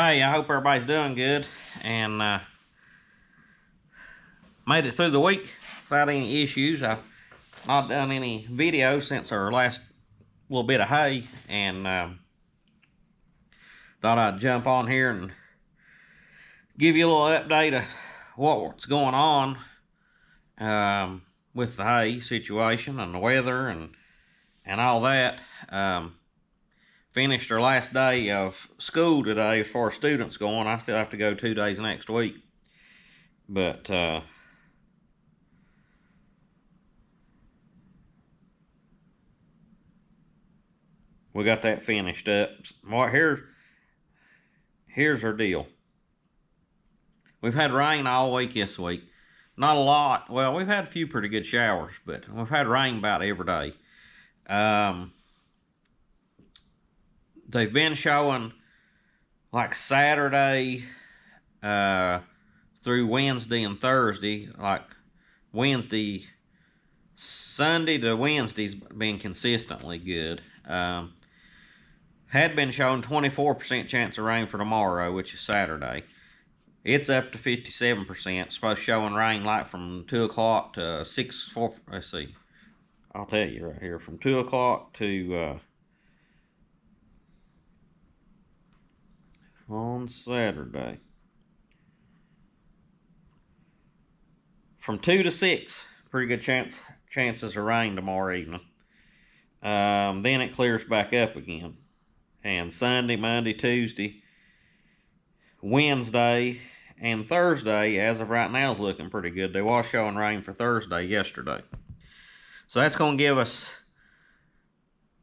Hey, I hope everybody's doing good and made it through the week without any issues. I've not done any videos since our last little bit of hay, and thought I'd jump on here and give you a little update of what's going on with the hay situation and the weather and all that. Finished our last day of school today as far as students going. I still have to go 2 days next week. But we got that finished up. Well, here's our deal. We've had rain all week this week. Not a lot. Well, we've had a few pretty good showers, but we've had rain about every day. They've been showing like Saturday through Wednesday and Thursday, like Sunday to Wednesday's been consistently good. Had been showing 24% chance of rain for tomorrow, which is Saturday. It's up to 57%. Supposed showing rain like from 2 o'clock to 4. Let's see. I'll tell you right here. From 2 o'clock to on Saturday. From 2 to 6, pretty good chances of rain tomorrow evening. Then it clears back up again. And Sunday, Monday, Tuesday, Wednesday, and Thursday, as of right now, is looking pretty good. They was showing rain for Thursday yesterday. So that's going to give us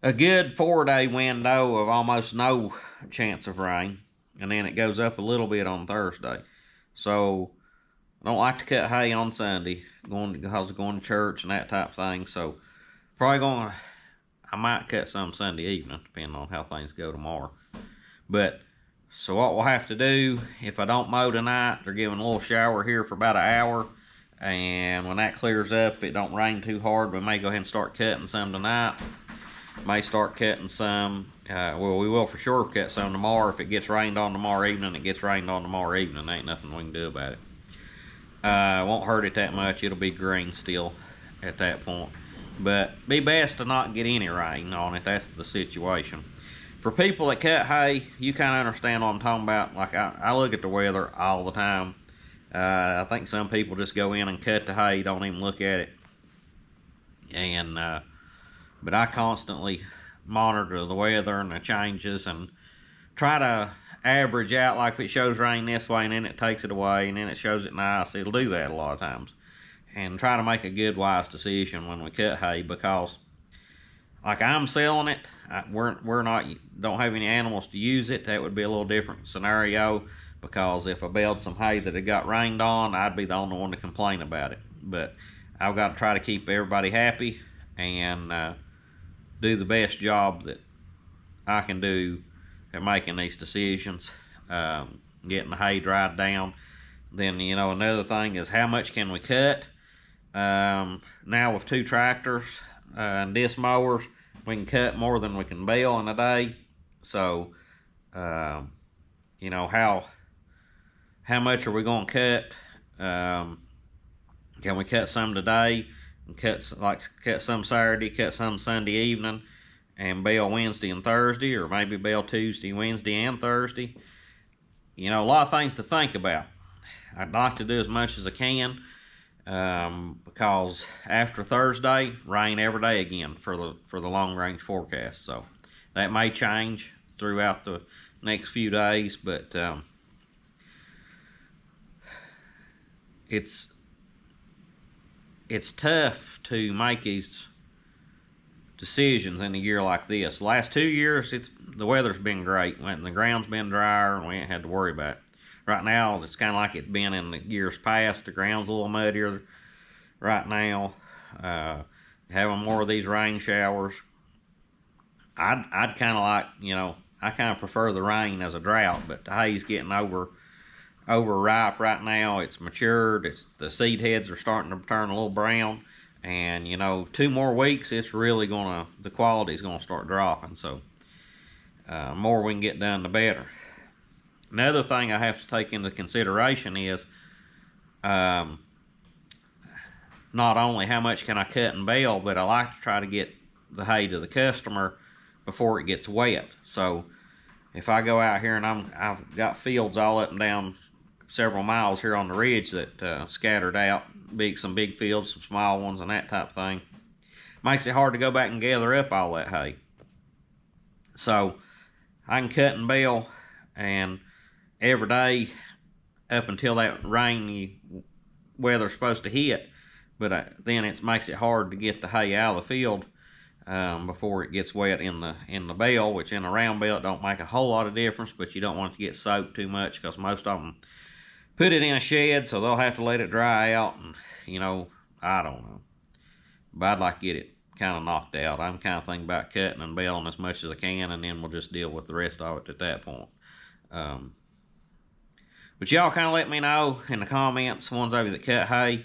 a good 4-day window of almost no chance of rain. And then it goes up a little bit on Thursday. So I don't like to cut hay on Sunday, because of going to church and that type of thing. So probably I might cut some Sunday evening, depending on how things go tomorrow. But so what we'll have to do, if I don't mow tonight, they're giving a little shower here for about an hour. And when that clears up, if it don't rain too hard, we may go ahead and start cutting some tonight. May start cutting some. Well, we will for sure cut some tomorrow. If it gets rained on tomorrow evening, it gets rained on tomorrow evening. Ain't nothing we can do about it. Won't hurt it that much. It'll be green still at that point. But be best to not get any rain on it. That's the situation. For people that cut hay, you kind of understand what I'm talking about. Like I look at the weather all the time. I think some people just go in and cut the hay, don't even look at it. And but I constantly monitor the weather and the changes and try to average out, like if it shows rain this way and then it takes it away and then it shows it nice. It'll do that a lot of times. And try to make a good, wise decision when we cut hay, because like I'm selling it, we're not, don't have any animals to use it. That would be a little different scenario, because if I baled some hay that had got rained on, I'd be the only one to complain about it. But I've got to try to keep everybody happy and do the best job that I can do at making these decisions, getting the hay dried down. Then, another thing is, how much can we cut? Now with 2 tractors and disc mowers, we can cut more than we can bale in a day. So, how much are we going to cut? Can we cut some today? And cut some Saturday, cut some Sunday evening, and bale Wednesday and Thursday, or maybe bale Tuesday, Wednesday, and Thursday. A lot of things to think about. I'd like to do as much as I can, because after Thursday, rain every day again for the long range forecast. So that may change throughout the next few days, but it's tough to make these decisions in a year like this. The last 2 years, the weather's been great, and the ground's been drier, and we ain't had to worry about it. Right now, it's kind of like it's been in the years past. The ground's a little muddier right now. Having more of these rain showers. I'd kind of like, I kind of prefer the rain as a drought, but the hay's getting overripe right now. It's matured. The seed heads are starting to turn a little brown, and 2 more weeks, it's really the quality's gonna start dropping. So more we can get done, the better. Another thing I have to take into consideration is not only how much can I cut and bale, but I like to try to get the hay to the customer before it gets wet. So if I go out here and I've got fields all up and down several miles here on the ridge that scattered out, some big fields, some small ones, and that type of thing, makes it hard to go back and gather up all that hay. So I can cut and bale, and every day up until that rainy weather's supposed to hit, but then it makes it hard to get the hay out of the field before it gets wet in the bale, which in a round bale it don't make a whole lot of difference, but you don't want it to get soaked too much because most of them put it in a shed, so they'll have to let it dry out, and I don't know, but I'd like to get it kind of knocked out. I'm kind of thinking about cutting and baling as much as I can, and then we'll just deal with the rest of it at that point. But y'all kind of let me know in the comments, ones of you that cut hay,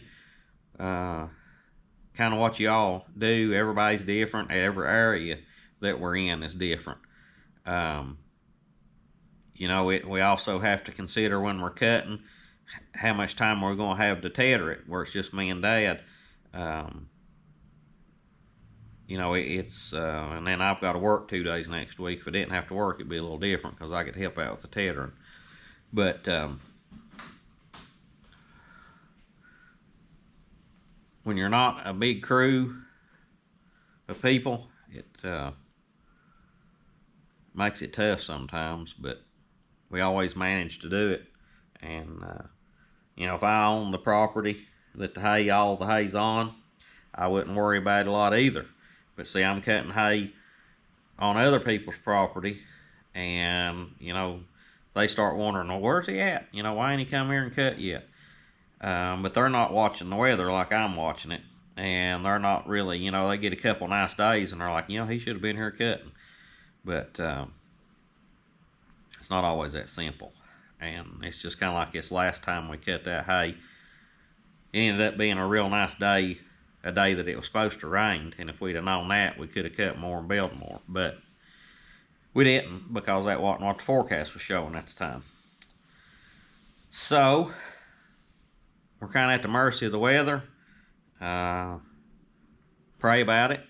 kind of what y'all do. Everybody's different. Every area that we're in is different. We also have to consider when we're cutting how much time we're going to have to tether it, where it's just me and Dad. And then I've got to work 2 days next week. If I didn't have to work, it'd be a little different because I could help out with the tethering. But when you're not a big crew of people, it makes it tough sometimes, but we always manage to do it. And if I own the property that all the hay's on, I wouldn't worry about it a lot either. But see, I'm cutting hay on other people's property, and they start wondering, well, where's he at? Why ain't he come here and cut yet? But they're not watching the weather like I'm watching it, and they're not really, they get a couple nice days and they're like, he should have been here cutting. But it's not always that simple, and it's just kind of like this last time we cut that hay. It ended up being a real nice day, a day that it was supposed to rain, and if we'd have known that, we could have cut more and baled more, but we didn't, because that wasn't what the forecast was showing at the time. So we're kind of at the mercy of the weather. Pray about it.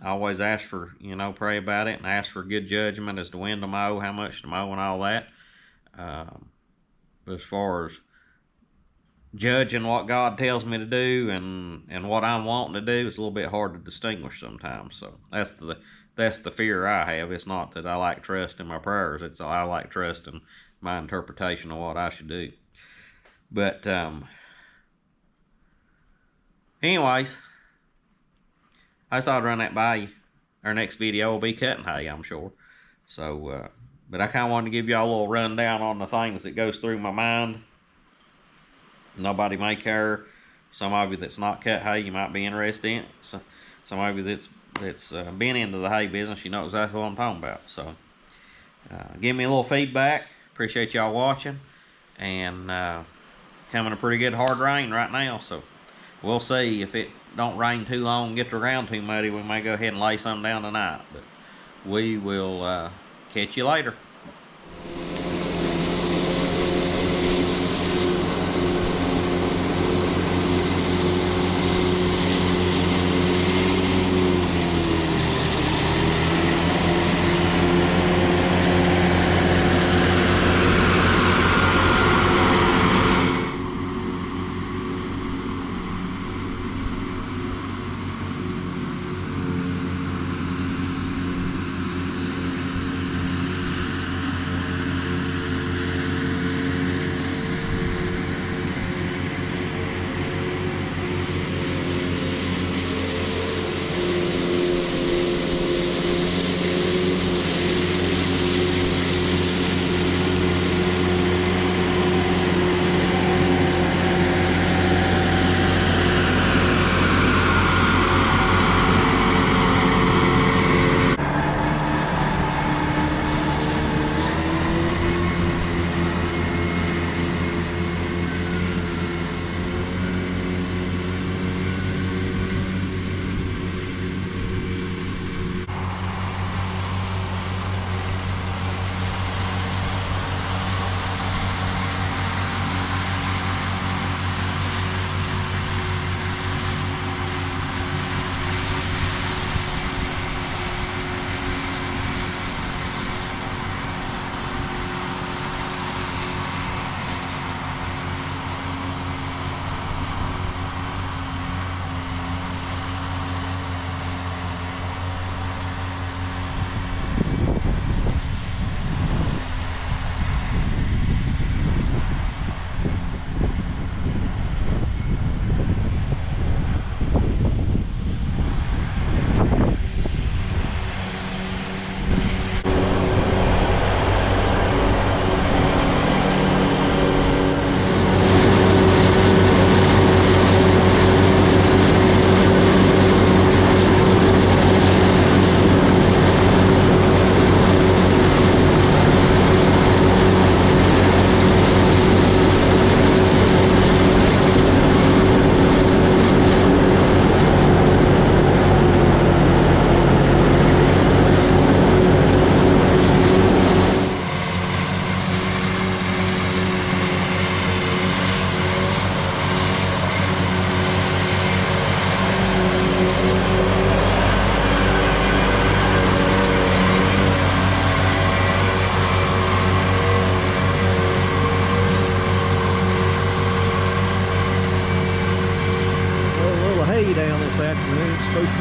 I always ask for, pray about it and ask for good judgment as to when to mow, how much to mow, and all that. But as far as judging what God tells me to do and what I'm wanting to do, it's a little bit hard to distinguish sometimes. So that's the fear I have. It's not that I like trusting my prayers. It's I like trusting my interpretation of what I should do. But anyways, I just thought I'd run that by you. Our next video will be cutting hay, I'm sure. So, but I kind of wanted to give y'all a little rundown on the things that goes through my mind. Nobody may care. Some of you that's not cut hay, you might be interested in it. So, some of you that's been into the hay business, you know exactly what I'm talking about. So, give me a little feedback. Appreciate y'all watching. And coming a pretty good hard rain right now. So, we'll see. If it don't rain too long and get the ground too muddy, we may go ahead and lay some down tonight. But we will catch you later.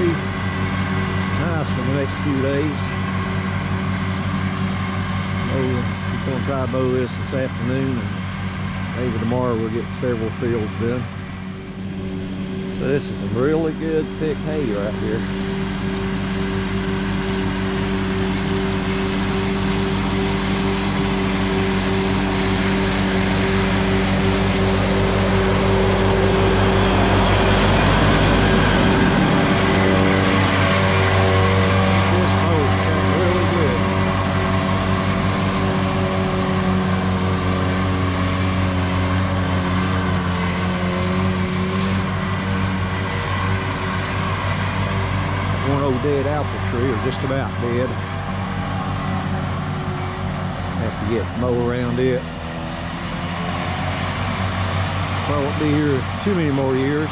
be nice for the next few days. We're going to try to mow this afternoon, and maybe tomorrow we'll get several fields done. So this is some really good thick hay right here. One old dead apple tree, or just about dead. Have to get mow around it. Well, won't be here too many more years.